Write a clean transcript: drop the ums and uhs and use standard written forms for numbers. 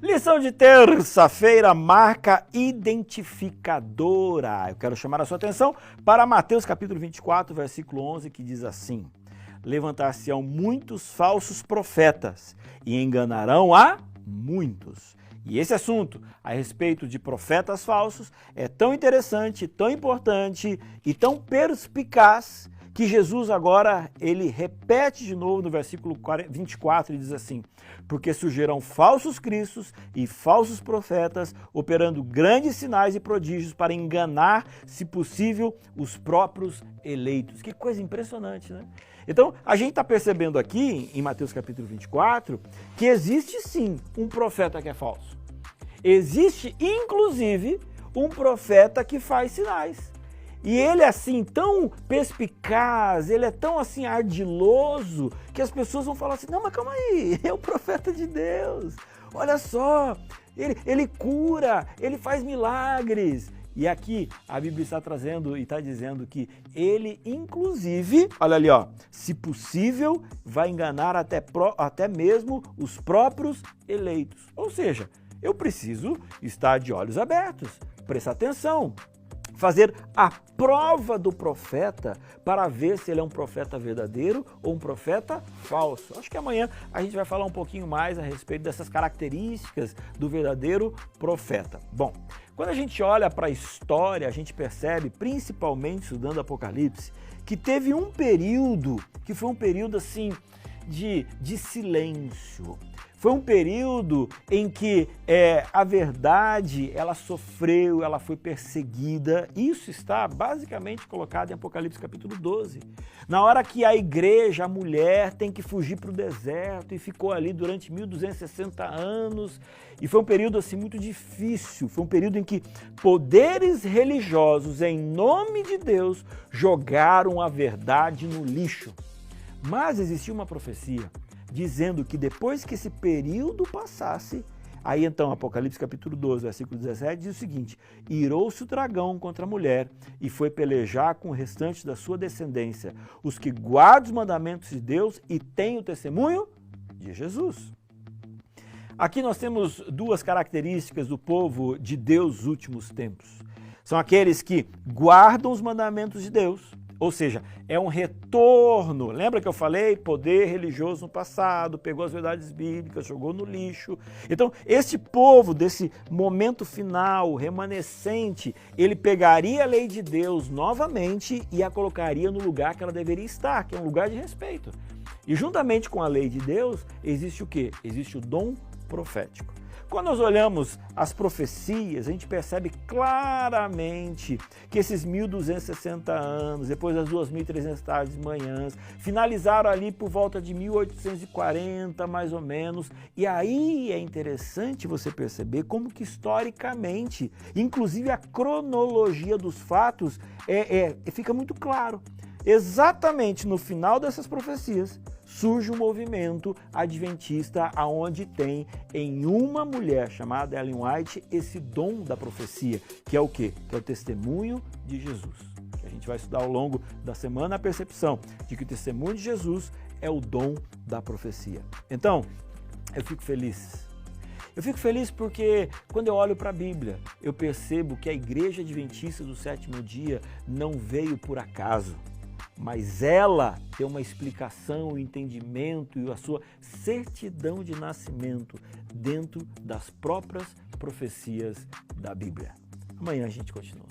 Lição de terça-feira, marca identificadora. Eu quero chamar a sua atenção para Mateus capítulo 24, versículo 11, que diz assim: levantar-se-ão muitos falsos profetas e enganarão a muitos. E esse assunto a respeito de profetas falsos é tão interessante, tão importante e tão perspicaz que Jesus agora, ele repete de novo no versículo 24 e diz assim: porque surgirão falsos cristos e falsos profetas, operando grandes sinais e prodígios para enganar, se possível, os próprios eleitos. Que coisa impressionante, né? Então, a gente está percebendo aqui, em Mateus capítulo 24, que existe sim um profeta que é falso. Existe, inclusive, um profeta que faz sinais. E ele é assim tão perspicaz, ele é tão assim ardiloso, que as pessoas vão falar assim: não, mas calma aí, é o profeta de Deus, olha só, ele cura, ele faz milagres. E aqui a Bíblia está trazendo e está dizendo que ele, inclusive, olha ali, ó, se possível, vai enganar até mesmo os próprios eleitos. Ou seja, eu preciso estar de olhos abertos, prestar atenção, fazer a prova do profeta para ver se ele é um profeta verdadeiro ou um profeta falso. Acho que amanhã a gente vai falar um pouquinho mais a respeito dessas características do verdadeiro profeta. Bom, quando a gente olha para a história, a gente percebe, principalmente estudando Apocalipse, que teve um período que foi um período assim de silêncio. Foi um período em que a verdade, ela sofreu, ela foi perseguida. Isso está basicamente colocado em Apocalipse capítulo 12. Na hora que a igreja, a mulher, tem que fugir para o deserto e ficou ali durante 1260 anos. E foi um período assim muito difícil. Foi um período em que poderes religiosos, em nome de Deus, jogaram a verdade no lixo. Mas existia uma profecia dizendo que depois que esse período passasse, aí então Apocalipse capítulo 12, versículo 17, diz o seguinte: irou-se o dragão contra a mulher e foi pelejar com o restante da sua descendência, os que guardam os mandamentos de Deus e têm o testemunho de Jesus. Aqui nós temos duas características do povo de Deus nos últimos tempos. São aqueles que guardam os mandamentos de Deus, ou seja, é um retorno. Lembra que eu falei? Poder religioso no passado, pegou as verdades bíblicas, jogou no lixo. Então, esse povo, desse momento final, remanescente, ele pegaria a lei de Deus novamente e a colocaria no lugar que ela deveria estar, que é um lugar de respeito. E juntamente com a lei de Deus, existe o quê? Existe o dom profético. Quando nós olhamos as profecias, a gente percebe claramente que esses 1260 anos, depois das 2300 tardes e manhãs, finalizaram ali por volta de 1840, mais ou menos. E aí é interessante você perceber como que historicamente, inclusive a cronologia dos fatos, fica muito claro. Exatamente no final dessas profecias, surge um movimento adventista aonde tem em uma mulher chamada Ellen White esse dom da profecia, que é o quê? Que é o testemunho de Jesus. A gente vai estudar ao longo da semana a percepção de que o testemunho de Jesus é o dom da profecia. Então, eu fico feliz. Eu fico feliz porque quando eu olho para a Bíblia, eu percebo que a Igreja Adventista do Sétimo Dia não veio por acaso, mas ela tem uma explicação, um entendimento e a sua certidão de nascimento dentro das próprias profecias da Bíblia. Amanhã a gente continua.